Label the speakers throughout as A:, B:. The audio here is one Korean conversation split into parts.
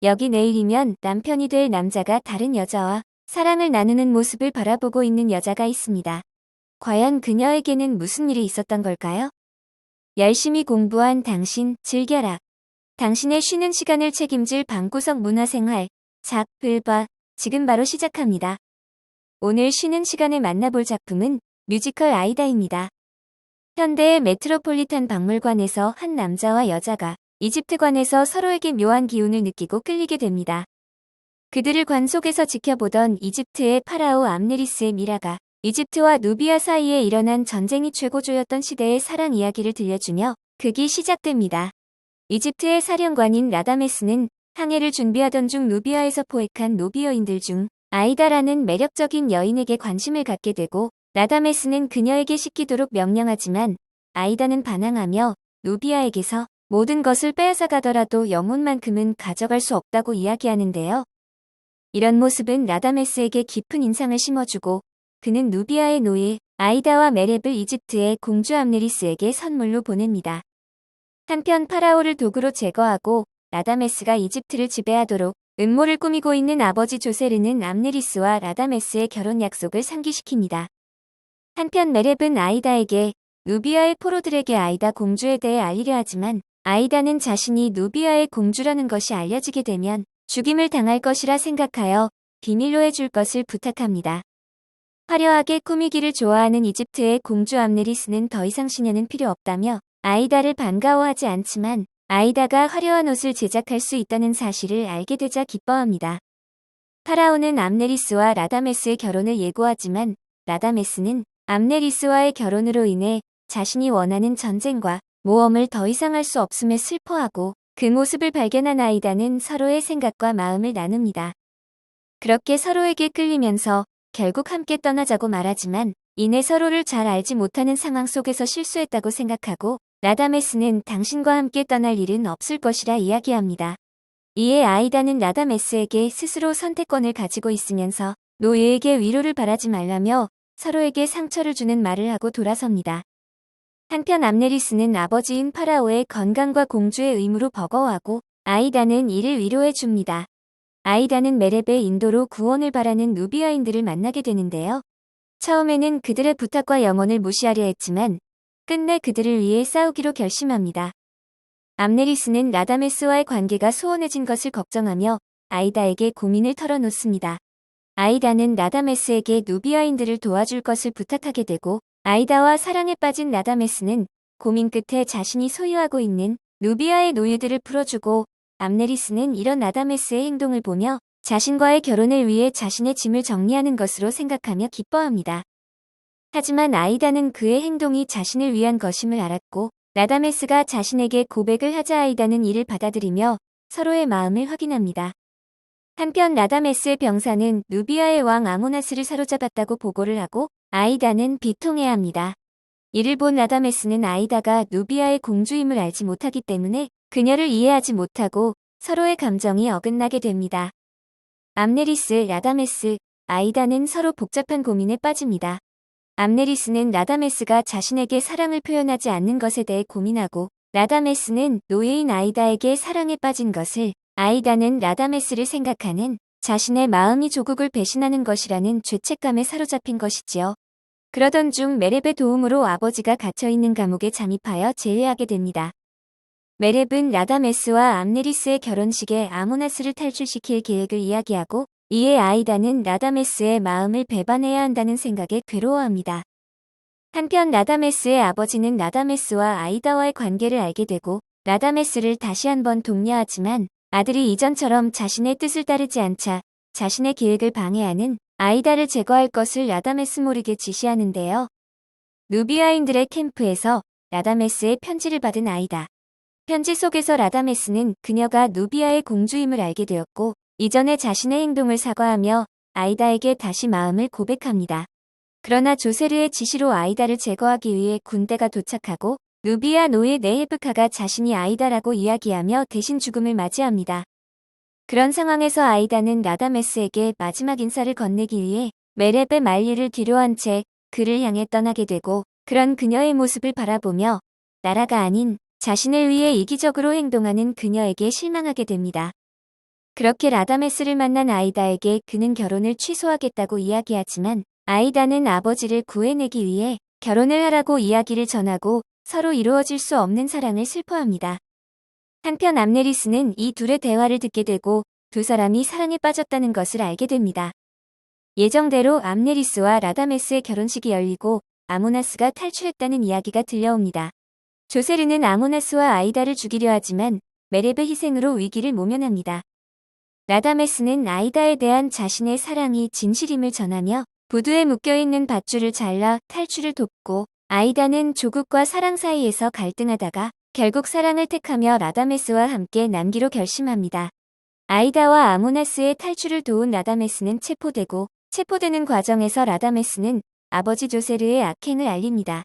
A: 여기 내일이면 남편이 될 남자가 다른 여자와 사랑을 나누는 모습을 바라보고 있는 여자가 있습니다. 과연 그녀에게는 무슨 일이 있었던 걸까요? 열심히 공부한 당신, 즐겨라. 당신의 쉬는 시간을 책임질 방구석 문화생활, 잡을봐, 지금 바로 시작합니다. 오늘 쉬는 시간에 만나볼 작품은 뮤지컬 아이다입니다. 현대의 메트로폴리탄 박물관에서 한 남자와 여자가 이집트관에서 서로에게 묘한 기운을 느끼고 끌리게 됩니다. 그들을 관 속에서 지켜보던 이집트의 파라오 암네리스의 미라가 이집트와 누비아 사이에 일어난 전쟁이 최고조였던 시대의 사랑 이야기를 들려주며 극이 시작됩니다. 이집트의 사령관인 라다메스는 항해를 준비하던 중 누비아에서 포획한 노비여인들 중 아이다라는 매력적인 여인에게 관심을 갖게 되고 라다메스는 그녀에게 씻기도록 명령하지만 아이다는 반항하며 누비아에게서 모든 것을 빼앗아 가더라도 영혼만큼은 가져갈 수 없다고 이야기하는데요. 이런 모습은 라다메스에게 깊은 인상을 심어주고 그는 누비아의 노예 아이다와 메렙을 이집트의 공주 암네리스에게 선물로 보냅니다. 한편 파라오를 도구로 제거하고 라다메스가 이집트를 지배하도록 음모를 꾸미고 있는 아버지 조세르는 암네리스와 라다메스의 결혼 약속을 상기시킵니다. 한편 메렙은 아이다에게 누비아의 포로들에게 아이다 공주에 대해 알리려 하지만 아이다는 자신이 누비아의 공주라는 것이 알려지게 되면 죽임을 당할 것이라 생각하여 비밀로 해줄 것을 부탁합니다. 화려하게 꾸미기를 좋아하는 이집트의 공주 암네리스는 더 이상 시녀는 필요 없다며 아이다를 반가워하지 않지만 아이다가 화려한 옷을 제작할 수 있다는 사실을 알게 되자 기뻐합니다. 파라오는 암네리스와 라다메스의 결혼을 예고하지만 라다메스는 암네리스와의 결혼으로 인해 자신이 원하는 전쟁과 모험을 더 이상 할 수 없음에 슬퍼하고 그 모습을 발견한 아이다는 서로의 생각과 마음을 나눕니다. 그렇게 서로에게 끌리면서 결국 함께 떠나자고 말하지만 이내 서로를 잘 알지 못하는 상황 속에서 실수했다고 생각하고 라다메스는 당신과 함께 떠날 일은 없을 것이라 이야기합니다. 이에 아이다는 라다메스에게 스스로 선택권을 가지고 있으면서 노예에게 위로를 바라지 말라며 서로에게 상처를 주는 말을 하고 돌아섭니다. 한편 암네리스는 아버지인 파라오의 건강과 공주의 의무로 버거워하고 아이다는 이를 위로해 줍니다. 아이다는 메렙의 인도로 구원을 바라는 누비아인들을 만나게 되는데요. 처음에는 그들의 부탁과 영혼을 무시하려 했지만 끝내 그들을 위해 싸우기로 결심합니다. 암네리스는 라다메스와의 관계가 소원해진 것을 걱정하며 아이다에게 고민을 털어놓습니다. 아이다는 라다메스에게 누비아인들을 도와줄 것을 부탁하게 되고 아이다와 사랑에 빠진 라다메스는 고민 끝에 자신이 소유하고 있는 누비아의 노예들을 풀어주고 암네리스는 이런 라다메스의 행동을 보며 자신과의 결혼을 위해 자신의 짐을 정리하는 것으로 생각하며 기뻐합니다. 하지만 아이다는 그의 행동이 자신을 위한 것임을 알았고 라다메스가 자신에게 고백을 하자 아이다는 이를 받아들이며 서로의 마음을 확인합니다. 한편 라다메스의 병사는 누비아의 왕 아모나스를 사로잡았다고 보고를 하고 아이다는 비통해합니다. 이를 본 라다메스는 아이다가 누비아의 공주임을 알지 못하기 때문에 그녀를 이해하지 못하고 서로의 감정이 어긋나게 됩니다. 암네리스, 라다메스, 아이다는 서로 복잡한 고민에 빠집니다. 암네리스는 라다메스가 자신에게 사랑을 표현하지 않는 것에 대해 고민하고 라다메스는 노예인 아이다에게 사랑에 빠진 것을 아이다는 라다메스를 생각하는 자신의 마음이 조국을 배신하는 것이라는 죄책감에 사로잡힌 것이지요. 그러던 중 메렙의 도움으로 아버지가 갇혀있는 감옥에 잠입하여 재회하게 됩니다. 메렙은 라다메스와 암네리스의 결혼식에 아모나스를 탈출시킬 계획을 이야기하고 이에 아이다는 라다메스의 마음을 배반해야 한다는 생각에 괴로워합니다. 한편 라다메스의 아버지는 라다메스와 아이다와의 관계를 알게 되고 라다메스를 다시 한번 독려하지만 아들이 이전처럼 자신의 뜻을 따르지 않자 자신의 계획을 방해하는 아이다를 제거할 것을 라다메스 모르게 지시하는데요. 누비아인들의 캠프에서 라다메스의 편지를 받은 아이다. 편지 속에서 라다메스는 그녀가 누비아의 공주임을 알게 되었고 이전에 자신의 행동을 사과하며 아이다에게 다시 마음을 고백합니다. 그러나 조세르의 지시로 아이다를 제거하기 위해 군대가 도착하고 누비아 노예 네헤브카가 자신이 아이다라고 이야기하며 대신 죽음을 맞이합니다. 그런 상황에서 아이다는 라다메스에게 마지막 인사를 건네기 위해 메렙의 만리를 뒤로한 채 그를 향해 떠나게 되고 그런 그녀의 모습을 바라보며 나라가 아닌 자신을 위해 이기적으로 행동하는 그녀에게 실망하게 됩니다. 그렇게 라다메스를 만난 아이다에게 그는 결혼을 취소하겠다고 이야기하지만 아이다는 아버지를 구해내기 위해 결혼을 하라고 이야기를 전하고 서로 이루어질 수 없는 사랑을 슬퍼합니다. 한편 암네리스는 이 둘의 대화를 듣게 되고 두 사람이 사랑에 빠졌다는 것을 알게 됩니다. 예정대로 암네리스와 라다메스의 결혼식이 열리고 아모나스가 탈출했다는 이야기가 들려옵니다. 조세르는 아모나스와 아이다를 죽이려 하지만 메렙의 희생으로 위기를 모면합니다. 라다메스는 아이다에 대한 자신의 사랑이 진실임을 전하며 부두에 묶여있는 밧줄을 잘라 탈출을 돕고 아이다는 조국과 사랑 사이에서 갈등하다가 결국 사랑을 택하며 라다메스와 함께 남기로 결심합니다. 아이다와 아모나스의 탈출을 도운 라다메스는 체포되고 체포되는 과정에서 라다메스는 아버지 조세르의 악행을 알립니다.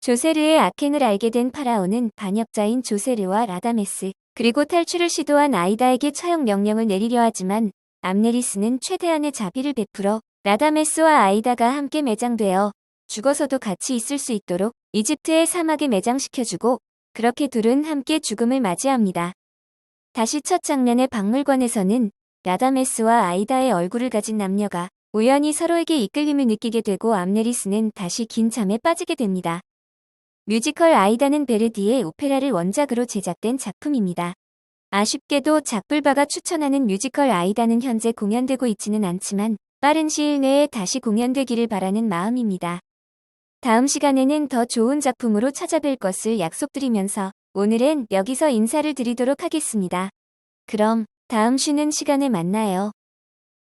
A: 조세르의 악행을 알게 된 파라오는 반역자인 조세르와 라다메스 그리고 탈출을 시도한 아이다에게 처형 명령을 내리려 하지만 암네리스는 최대한의 자비를 베풀어 라다메스와 아이다가 함께 매장되어 죽어서도 같이 있을 수 있도록 이집트의 사막에 매장시켜주고 그렇게 둘은 함께 죽음을 맞이합니다. 다시 첫 장면의 박물관에서는 라다메스와 아이다의 얼굴을 가진 남녀가 우연히 서로에게 이끌림을 느끼게 되고 암네리스는 다시 긴 잠에 빠지게 됩니다. 뮤지컬 아이다는 베르디의 오페라를 원작으로 제작된 작품입니다. 아쉽게도 작불바가 추천하는 뮤지컬 아이다는 현재 공연되고 있지는 않지만 빠른 시일 내에 다시 공연되기를 바라는 마음입니다. 다음 시간에는 더 좋은 작품으로 찾아뵐 것을 약속드리면서 오늘은 여기서 인사를 드리도록 하겠습니다. 그럼 다음 쉬는 시간에 만나요.